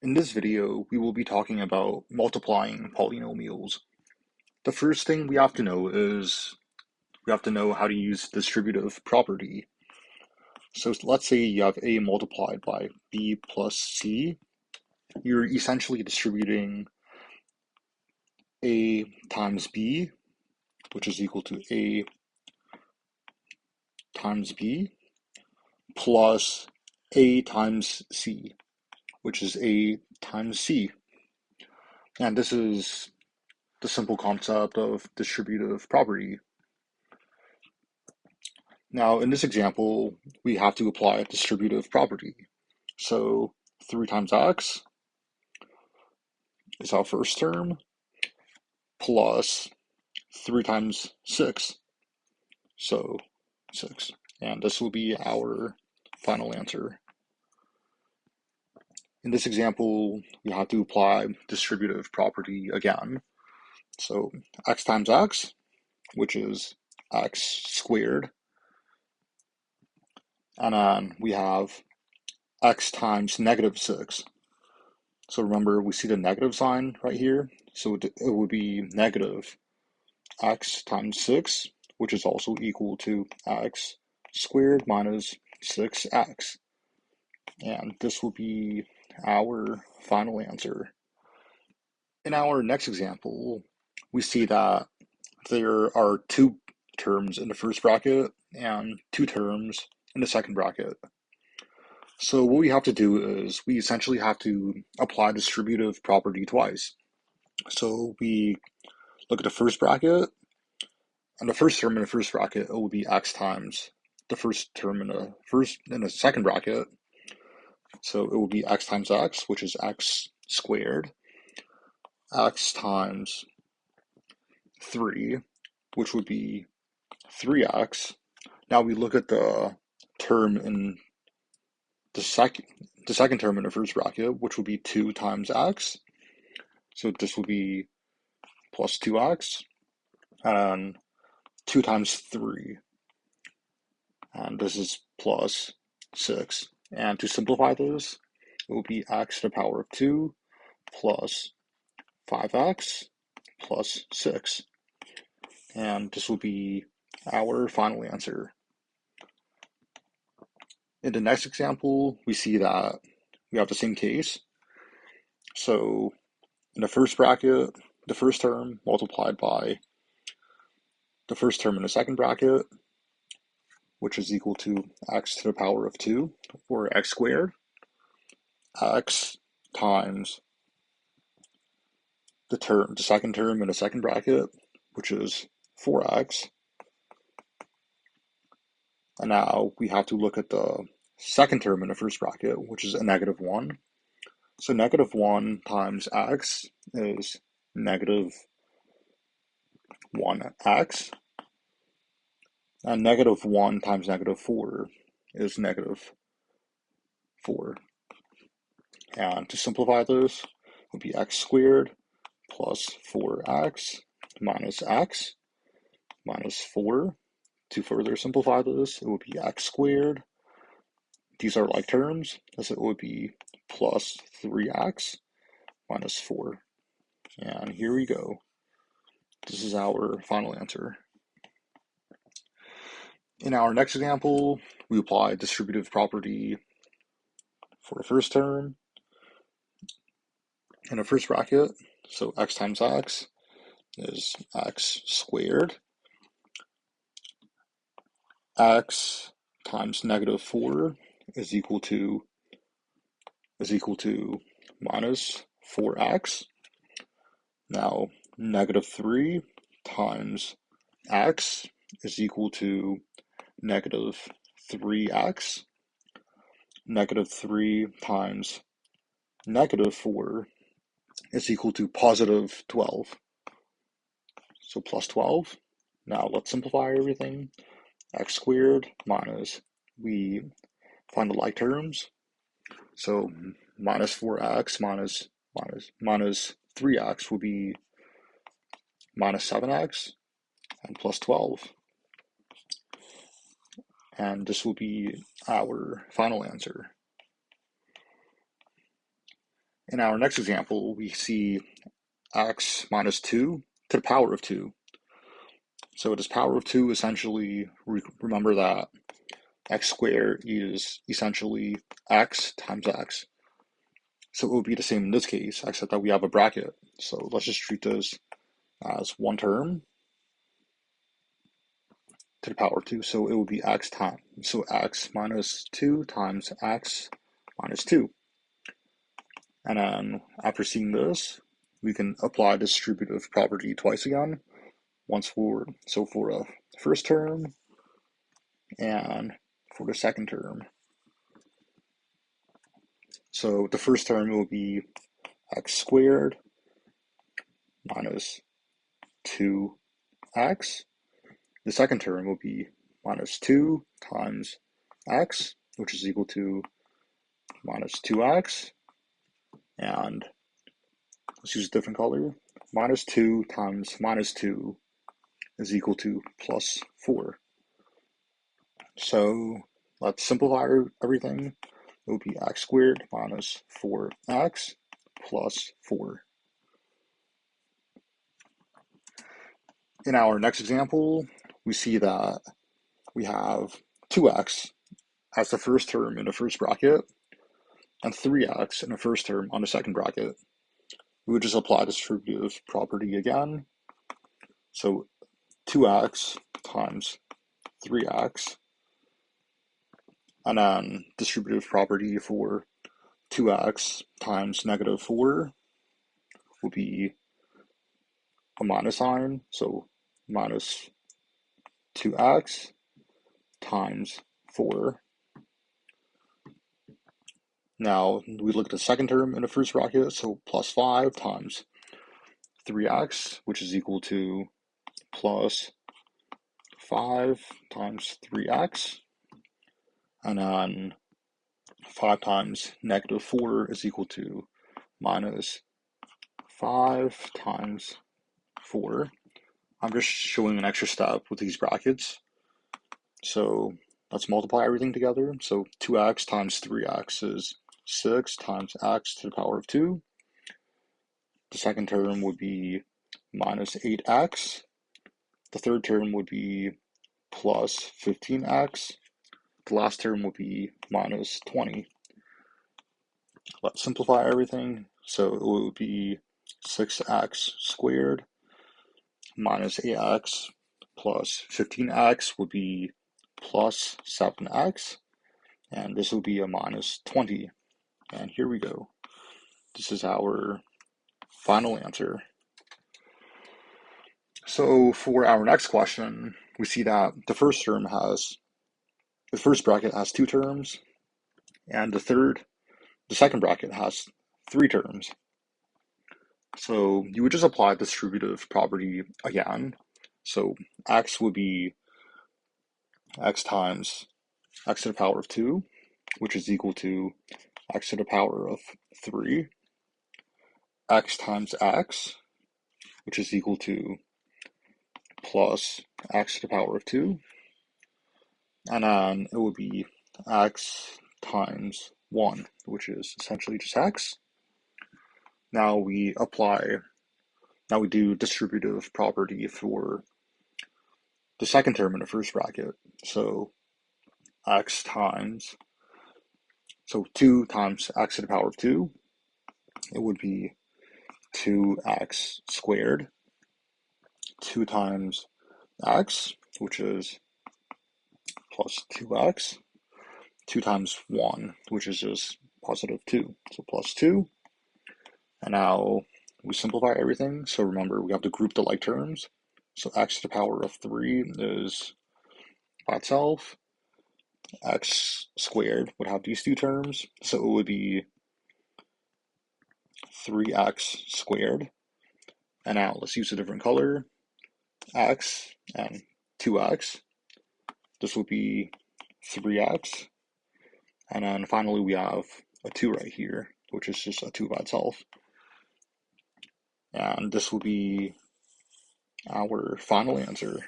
In this video, we will be talking about multiplying polynomials. The first thing we have to know is we have to know how to use distributive property. So let's say you have a multiplied by b plus c. You're essentially distributing a times b, which is equal to a times b, plus a times c, which is a times c. And this is the simple concept of distributive property. Now, in this example, we have to apply a distributive property. So 3 times x is our first term, plus 3 times 6, so 6. And this will be our final answer. In this example, we have to apply distributive property again. So x times x, which is x squared, and then we have x times negative 6. So remember, we see the negative sign right here. So it would be negative x times 6, which is also equal to x squared minus 6x. And this will be our final answer. In our next example, we see that there are 2 terms in the first bracket and 2 terms in the second bracket. So what we have to do is we essentially have to apply distributive property twice. So we look at the first bracket, and the first term in the first bracket, it will be x times the first term in the second bracket. So it will be x times x, which is x squared, x times 3, which would be 3x. Now we look at the term in the second term in the first bracket, which would be 2 times x. So this will be plus 2x, and 2 times 3, and this is plus 6. And to simplify this, it will be x to the power of 2 plus 5x plus 6. And this will be our final answer. In the next example, we see that we have the same case. So in the first bracket, the first term multiplied by the first term in the second bracket, which is equal to x to the power of 2, or x squared, x times the second term in the second bracket, which is 4x. And now we have to look at the second term in the first bracket, which is a negative 1. So negative 1 times x is negative 1x. And negative 1 times negative 4 is negative 4. And to simplify this, it would be x squared plus 4x minus x minus 4. To further simplify this, it would be x squared. These are like terms, as it would be plus 3x minus 4. And here we go. This is our final answer. In our next example, we apply distributive property for the first term in the first bracket. So x times x is x squared. X times negative 4 is equal to minus 4x. Now negative 3 times x is equal to negative 3x. Negative 3 times negative 4 is equal to positive 12. So plus 12. Now let's simplify everything. X squared minus, we find the like terms. So minus 4x minus 3x will be minus 7x, and plus 12. And this will be our final answer. In our next example, we see x minus 2 to the power of 2. So this power of 2, essentially, remember that x squared is essentially x times x. So it would be the same in this case, except that we have a bracket. So let's just treat this as one term to the power of 2. So it would be x times, so x minus 2 times x minus 2. And then after seeing this, we can apply the distributive property twice again. Once for the first term and for the second term. So the first term will be x squared minus 2x. The second term will be minus 2 times x, which is equal to minus 2x. And let's use a different color. Minus 2 times minus 2 is equal to plus 4. So let's simplify everything. It will be x squared minus 4x plus 4. In our next example, we see that we have 2x as the first term in the first bracket and 3x in the first term on the second bracket. We would just apply the distributive property again. So 2x times 3x, and then distributive property for 2x times negative 4 will be a minus sign, so minus 2x times 4. Now we look at the second term in the first bracket, so plus 5 times 3x, which is equal to plus 5 times 3x, and then 5 times negative 4 is equal to minus 5 times 4. I'm just showing an extra step with these brackets. So let's multiply everything together. So 2x times 3x is 6 times x to the power of 2. The second term would be minus 8x. The third term would be plus 15x. The last term would be minus 20. Let's simplify everything. So it would be 6x squared minus 8x plus 15x would be plus 7x. And this will be a minus 20. And here we go. This is our final answer. So for our next question, we see that the first bracket has 2 terms, and the second bracket has 3 terms. So you would just apply the distributive property again. So x would be x times x to the power of 2, which is equal to x to the power of 3, x times x, which is equal to plus x to the power of 2, and then it would be x times 1, which is essentially just x. Now we do distributive property for the second term in the first bracket. So 2 times x to the power of 2, it would be 2x squared, 2 times x, which is plus 2x, 2 times 1, which is just positive 2, so plus 2. And now we simplify everything. So remember, we have to group the like terms. So x to the power of 3 is by itself. X squared would have these 2 terms. So it would be 3x squared. And now let's use a different color. X and 2x. This will be 3x. And then finally we have a 2 right here, which is just a 2 by itself. And this will be our final answer.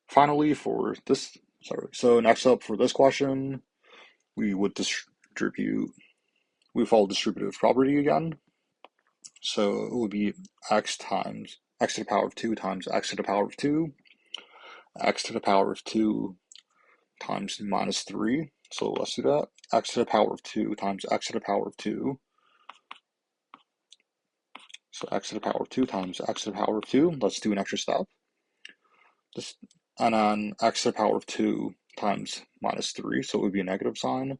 Finally, so next up for this question, we would distribute we follow distributive property again. So it would be x times x to the power of 2 times x to the power of 2, x to the power of 2 times minus 3. So let's do that. X to the power of 2 times x to the power of 2. So x to the power of 2 times x to the power of 2. Let's do an extra step. And then x to the power of 2 times minus 3. So it would be a negative sign.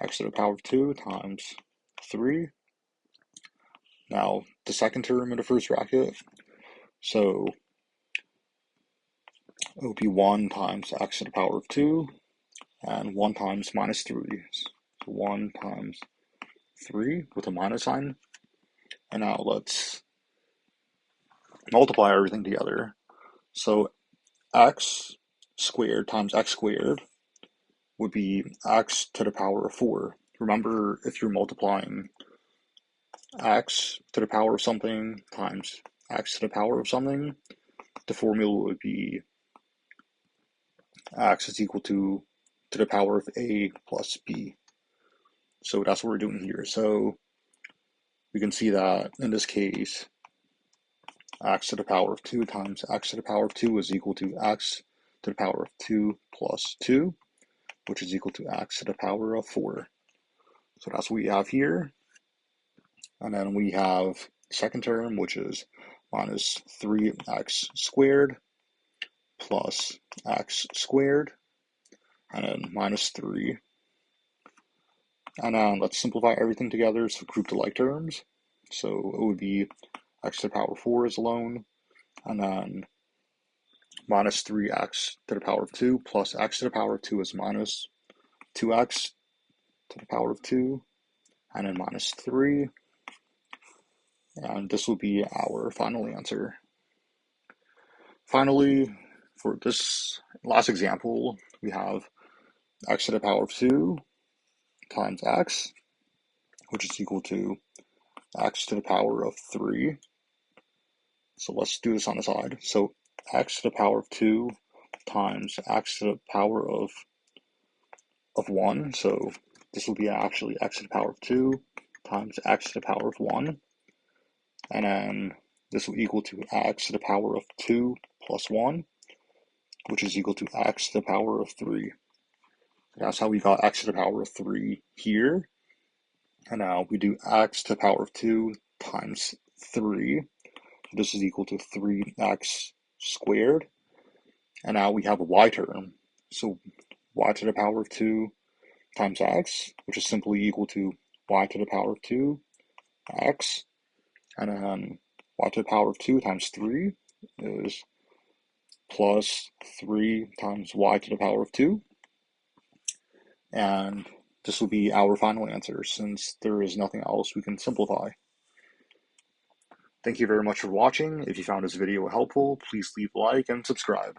X to the power of 2 times 3. Now the second term in the first bracket. So it would be 1 times x to the power of 2 and 1 times minus 3. So 1 times 3 with a minus sign. And now let's multiply everything together. So x squared times x squared would be x to the power of 4. Remember, if you're multiplying x to the power of something times x to the power of something, the formula would be x is equal to the power of a plus b. So that's what we're doing here. So we can see that in this case, x to the power of 2 times x to the power of 2 is equal to x to the power of 2 plus 2, which is equal to x to the power of 4. So that's what we have here. And then we have the second term, which is minus 3x squared plus x squared, and then minus 3. And then let's simplify everything together, so group the like terms. So it would be x to the power of 4 is alone, and then minus 3x to the power of 2 plus x to the power of 2 is minus 2x to the power of 2, and then minus 3. And this will be our final answer. Finally, for this last example, we have x to the power of 2 times x, which is equal to x to the power of 3. So let's do this on the side. So x to the power of 2 times x to the power of 1. So this will be actually x to the power of 2 times x to the power of 1. And then this will equal to x to the power of 2 plus 1, which is equal to x to the power of 3. That's how we got x to the power of 3 here. And now we do x to the power of 2 times 3. This is equal to 3x squared. And now we have a y term. So y to the power of 2 times x, which is simply equal to y to the power of 2 x. And then y to the power of 2 times 3 is plus 3 times y to the power of 2. And this will be our final answer, since there is nothing else we can simplify. Thank you very much for watching. If you found this video helpful, please leave a like and subscribe.